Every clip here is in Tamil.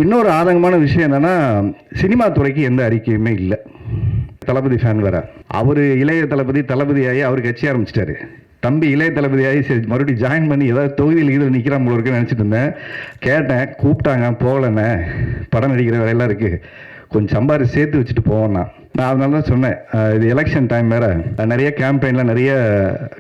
இன்னொரு ஆதங்கமான விஷயம் என்னன்னா, சினிமா துறைக்கு எந்த அறிக்கையுமே இல்லை. தளபதி ஃபேன் வேற. அவரு இளைய தளபதியாகி அவர் கட்சி ஆரம்பிச்சிட்டாரு. தம்பி இளைய தளபதியாகி சரி மறுபடியும் ஜாயின் பண்ணி ஏதாவது தொகுதியில் இதில் நிற்கிறான் போல இருக்குன்னு நினச்சிட்டு இருந்தேன். கேட்டேன், கூப்பிட்டாங்க, போகலண்ணே, படம் நடிக்கிற வேலையெல்லாம் இருக்குது, கொஞ்சம் சம்பாரிச்சு சேர்த்து வச்சுட்டு போவோம்னா. நான் அதனால தான் சொன்னேன், இது எலெக்ஷன் டைம் வேறு, நிறைய கேம்பெயினில் நிறைய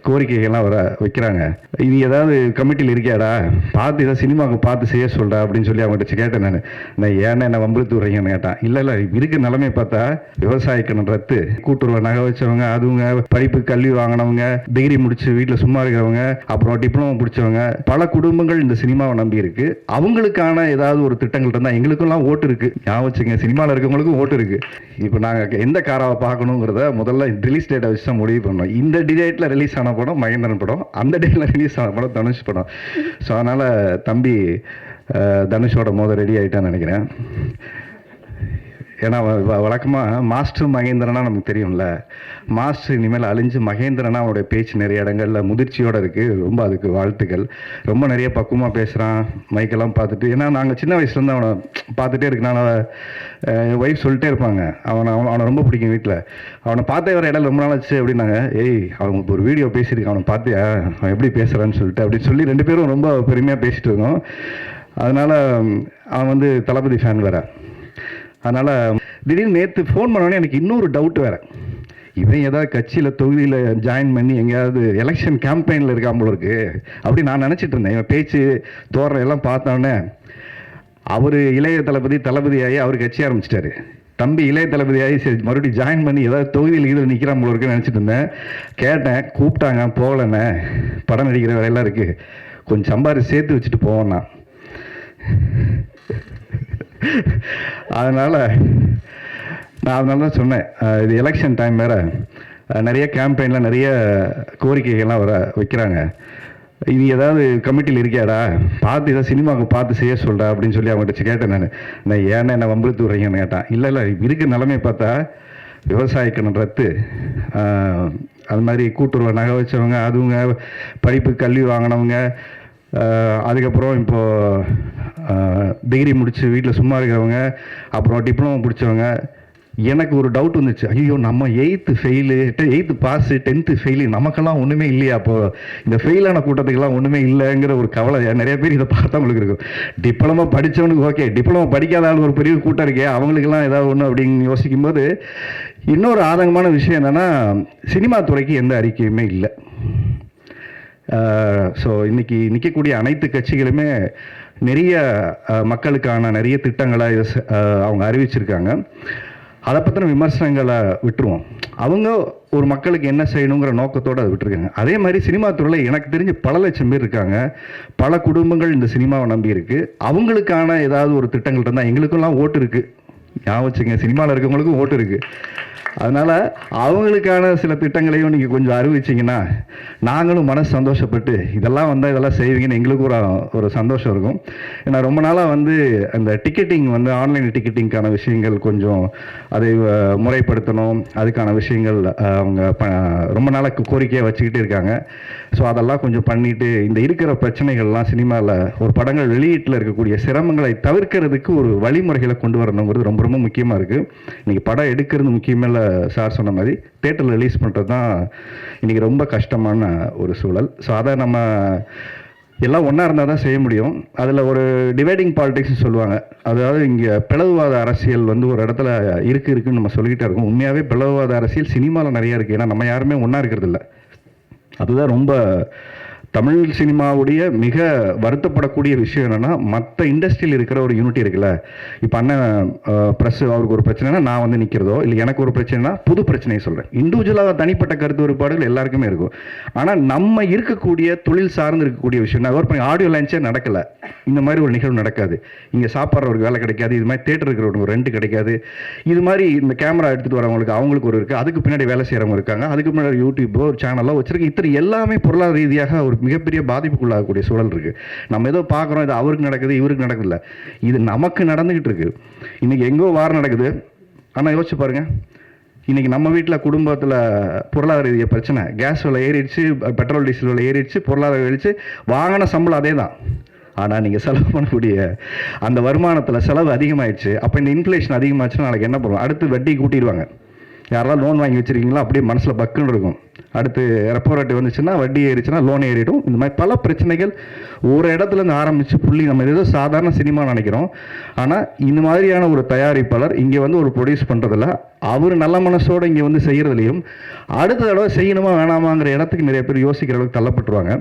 கோரிக்கைகள்லாம் வர வைக்கிறாங்க, இது ஏதாவது கமிட்டியில் இருக்கியாடா, பார்த்து ஏதாவது சினிமாவுக்கு பார்த்து செய்ய சொல்கிறா அப்படின்னு சொல்லி அவங்ககிட்ட கேட்டேன். நான் ஏன்னா என்ன வம்புழுத்து விட்றீங்கன்னு கேட்டான். இல்லை இருக்கிற நிலைமை பார்த்தா விவசாய கடன் ரத்து, கூட்டுறவு நகை வச்சவங்க, அதுவங்க படிப்பு கல்வி வாங்கினவங்க, டிகிரி முடிச்சு வீட்டில் சும்மா இருக்கிறவங்க, அப்புறம் டிப்ளமோ முடிச்சவங்க, பல குடும்பங்கள் இந்த சினிமாவை நம்பி இருக்கு. அவங்களுக்கான ஏதாவது ஒரு திட்டங்கள் இருந்தால், எங்களுக்கெல்லாம் ஓட்டு இருக்கு, ஞாபகம் வச்சுங்க, சினிமாவில் இருக்கவங்களுக்கும் ஓட்டு இருக்கு. இப்போ நாங்கள் எந்த காராவை பார்க்கணுங்கிறத முதல்ல ரிலீஸ் டேட்டை வச்சு தான் முடிவு பண்ணோம். இந்த டேட்டில் ரிலீஸ் ஆன படம் மகேந்திரன் படம், அந்த டேட்டில் ரிலீஸ் ஆன படம் தனுஷ் படம். ஸோ அதனால் தம்பி தனுஷோட மோத ரெடி ஆகிட்டான்னு நினைக்கிறேன். ஏன்னா வழக்கமாக மாஸ்டர் மகேந்திரனா நமக்கு தெரியும்ல, மாஸ்டர் இனிமேல் அழிஞ்சு மகேந்திரனா அவனுடைய பேச்சு நிறைய இடங்களில் முதிர்ச்சியோடு இருக்குது. ரொம்ப அதுக்கு வாழ்த்துக்கள். ரொம்ப நிறைய பக்குவமாக பேசுகிறான், மைக்கெல்லாம் பார்த்துட்டு. ஏன்னா நாங்கள் சின்ன வயசுலேருந்து அவனை பார்த்துட்டே இருக்கனால என் ஒய்ஃப் சொல்லிட்டே இருப்பாங்க, அவனை ரொம்ப பிடிக்கும் வீட்டில். அவனை பார்த்தே வர இடம் ரொம்ப நாள் ஆச்சு அப்படின்னாங்க. அவனுக்கு ஒரு வீடியோ பேசியிருக்கான், அவனை பார்த்தியா, அவன் எப்படி பேசுகிறான்னு சொல்லிட்டு அப்படின்னு சொல்லி 2 பேரும் ரொம்ப பெருமையாக பேசிகிட்டு இருக்கோம். அதனால் அவன் தளபதி ஃபேன் வேறு. அதனால் திடீர்னு நேற்று ஃபோன் பண்ணோடனே எனக்கு இன்னொரு டவுட் வேறு, இவன் ஏதாவது கட்சியில் தொகுதியில் ஜாயின் பண்ணி எங்கேயாவது எலெக்ஷன் கேம்பெயினில் இருக்கான் போல இருக்கு அப்படி நான் நினச்சிட்டு இருந்தேன். இவன் பேச்சு தோற எல்லாம் பார்த்தோன்னே அவர் இளைய தளபதியாகி அவர் கட்சி ஆரம்பிச்சிட்டாரு. தம்பி இளைய தளபதியாகி சரி மறுபடியும் ஜாயின் பண்ணி ஏதாவது தொகுதியில் இதில் நிற்கிறான் போல இருக்குன்னு நினச்சிட்டு இருந்தேன். கேட்டேன், கூப்பிட்டாங்க, போகலண்ணே, படம் நடிக்கிற வேலையெல்லாம் இருக்குது, கொஞ்சம் சம்பாரிச்சு சேர்த்து வச்சுட்டு போவோம்னா. அதனால் நான் தான் சொன்னேன், இது எலெக்ஷன் டைம் வேறு, நிறைய கேம்பெயினில் நிறைய கோரிக்கைகள்லாம் வர வைக்கிறாங்க, இது ஏதாவது கமிட்டியில் இருக்கியாடா, பார்த்து ஏதாவது சினிமாவுக்கு பார்த்து செய்ய சொல்கிறா அப்படின்னு சொல்லி அவங்ககிட்ட கேட்டேன். நான் ஏன்னா என்ன வம்புழுத்து விட்றீங்கன்னு கேட்டான். இல்லை இருக்கிற நிலைமை பார்த்தா விவசாய கடன் ரத்து, அது மாதிரி கூட்டுறவு நகை வச்சவங்க, அதுவங்க படிப்பு கல்வி வாங்கினவங்க, அதுக்கப்புறம் இப்போது டிகிரி முடிச்சு வீட்டில் சும்மா இருக்கிறவங்க, அப்புறம் டிப்ளமோ முடித்தவங்க. எனக்கு ஒரு டவுட் வந்துச்சு, ஐயோ நம்ம 8th fail, 8th pass, 10th fail, நமக்கெல்லாம் ஒன்றுமே இல்லையா, அப்போது இந்த ஃபெயிலான கூட்டத்துக்கெல்லாம் ஒன்றுமே இல்லைங்கிற ஒரு கவலை நிறைய பேர் இதை பார்த்தா உங்களுக்கு இருக்கும். டிப்ளமோ படித்தவனுக்கு ஓகே, டிப்ளமோ படிக்காத ஆள் ஒரு பெரிய கூட்டம் இருக்கே, அவங்களுக்கெல்லாம் ஏதாவது ஒன்று அப்படின்னு யோசிக்கும்போது இன்னொரு ஆதங்கமான விஷயம் என்னென்னா, சினிமா துறைக்கு எந்த அறிக்கையுமே இல்லை. ஸோ இன்றைக்கி நிற்கக்கூடிய அனைத்து கட்சிகளுமே நிறைய மக்களுக்கான நிறைய திட்டங்களை அவங்க அறிவிச்சிருக்காங்க. அதை பற்றின விமர்சனங்களை விட்டுருவோம். அவங்க ஒரு மக்களுக்கு என்ன செய்யணுங்கிற நோக்கத்தோடு அதை விட்டுருக்காங்க. அதே மாதிரி சினிமா துறையில் எனக்கு தெரிஞ்சு பல லட்சம் பேர் இருக்காங்க, பல குடும்பங்கள் இந்த சினிமாவை நம்பி இருக்குது. அவங்களுக்கான ஏதாவது ஒரு திட்டங்கள் இருந்தால், எங்களுக்கெல்லாம் ஓட்டு இருக்குது, ஞாபகம் வச்சுங்க, சினிமாவில் இருக்கவங்களுக்கும் ஓட்டு இருக்குது. அதனால் அவங்களுக்கான சில திட்டங்களையும் நீங்கள் கொஞ்சம் அறிவிச்சிங்கன்னா நாங்களும் மனசு சந்தோஷப்பட்டு இதெல்லாம் வந்தால் இதெல்லாம் செய்வீங்கன்னு எங்களுக்கும் ஒரு சந்தோஷம் இருக்கும். ஏன்னா ரொம்ப நாளாக அந்த டிக்கெட்டிங் ஆன்லைன் டிக்கெட்டிங்க்கான விஷயங்கள் கொஞ்சம் அதை முறைப்படுத்தணும், அதுக்கான விஷயங்கள் அவங்க ரொம்ப நாளாக கோரிக்கையாக வச்சுக்கிட்டே இருக்காங்க. ஸோ அதெல்லாம் கொஞ்சம் பண்ணிவிட்டு இந்த இருக்கிற பிரச்சனைகள்லாம் சினிமாவில் ஒரு படங்கள் வெளியீட்டில் இருக்கக்கூடிய சிரமங்களை தவிர்க்கிறதுக்கு ஒரு வழிமுறைகளை கொண்டு வரணுங்கிறது ரொம்ப ரொம்ப முக்கியமாக இருக்குது. இன்றைக்கி படம் எடுக்கிறது முக்கியமில்ல, சார் சொன்ன மாதிரி தியேட்டரில் ரிலீஸ் பண்ணுறது தான் இன்றைக்கி ரொம்ப கஷ்டமான ஒரு சூழல். ஸோ அதை நம்ம எல்லாம் ஒன்றா இருந்தால் தான் செய்ய முடியும். அதில் ஒரு டிவைடிங் பாலிடிக்ஸ்னு சொல்லுவாங்க, அதாவது இங்கே பிளவுவாத அரசியல் ஒரு இடத்துல இருக்குன்னு நம்ம சொல்லிக்கிட்டே இருக்கோம். உண்மையாகவே பிளவுவாத அரசியல் சினிமாவில் நிறையா இருக்குது. ஏன்னா நம்ம யாருமே ஒன்றா இருக்கிறது இல்லை. அதுதான் ரொம்ப தமிழ் சினிமாவுடைய மிக வருத்தப்படக்கூடிய விஷயம் என்னென்னா, மற்ற இண்டஸ்ட்ரியில் இருக்கிற ஒரு யூனிட்டி இருக்குல்ல. இப்போ அண்ணன் ப்ரெஸ் அவருக்கு ஒரு பிரச்சனைனா நான் நிற்கிறதோ, இல்லை எனக்கு ஒரு பிரச்சனைனா புது பிரச்சனையை சொல்கிறேன். இண்டிவிஜுவலாக தனிப்பட்ட கருத்து வேறுபாடுகள் எல்லாருக்குமே இருக்கும். ஆனால் நம்ம இருக்கக்கூடிய தொழில் சார்ந்து இருக்கக்கூடிய விஷயம், நான் ஒரு ஆடியோ லான்ச்சே நடக்கலை, இந்த மாதிரி ஒரு நிகழ்வு நடக்காது, இங்கே சாப்பிட்றவருக்கு வேலை கிடைக்காது, இது மாதிரி தேட்டர் இருக்கிறவங்களுக்கு ஒரு ரெண்ட் கிடைக்காது, இது மாதிரி இந்த கேமரா எடுத்துகிட்டு வரவங்களுக்கு அவங்களுக்கு ஒரு இருக்குது, அதுக்கு பின்னாடி வேலை செய்கிறவங்க இருக்காங்க, அதுக்கு முன்னாடி யூடியூப்போ ஒரு சேனலோ வச்சுருக்கு. இத்தனை எல்லாமே பொருளாதார ரீதியாக ஒரு மிகப்பெரிய பாதிப்புக்குள்ளாகக்கூடிய சூழல் இருக்குது. நம்ம ஏதோ பார்க்குறோம், இது அவருக்கு நடக்குது இவருக்கு நடக்குதுல்ல, இது நமக்கு நடந்துக்கிட்டு இருக்கு. இன்றைக்கி எங்கோ வாரம் நடக்குது. ஆனால் யோசிச்சு பாருங்கள், இன்றைக்கி நம்ம வீட்டில் குடும்பத்தில் பொருளாதார ரீதியாக பிரச்சனை, கேஸ் விலை ஏறிடுச்சு, பெட்ரோல் டீசல் விலை ஏறிடுச்சு, பொருளாதார ஏறிடுச்சு, வாங்கின சம்பளம் அதே தான், ஆனால் நீங்கள் செலவு பண்ணக்கூடிய அந்த வருமானத்தில் செலவு அதிகமாகிடுச்சு. அப்போ இந்த இன்ஃப்ளேஷன் அதிகமாச்சுன்னா நாளைக்கு என்ன பண்ணுவோம்? அடுத்து வட்டி கூட்டிடுவாங்க. யாரெல்லாம் லோன் வாங்கி வச்சுருக்கீங்களோ அப்படியே மனசில் பக்குன்னு இருக்கும். அடுத்து ரெப்போ ரேட் வந்துச்சுன்னா வட்டி ஏறிச்சுன்னா லோன் ஏறிடும். இந்த மாதிரி பல பிரச்சனைகள் ஒரு இடத்துலேருந்து ஆரம்பித்து புள்ளி. நம்ம ஏதோ சாதாரண சினிமா நினைக்கிறோம். ஆனால் இந்த மாதிரியான ஒரு தயாரிப்பாளர் இங்கே வந்து ஒரு ப்ரொடியூஸ் பண்ணுறதில்ல, அவர் நல்ல மனசோடு இங்கே வந்து செய்கிறதுலையும் அடுத்த தடவை செய்யணுமா வேணாமாங்கிற இடத்துக்கு நிறைய பேர் யோசிக்கிற அளவுக்கு தள்ளப்பட்டுருவாங்க.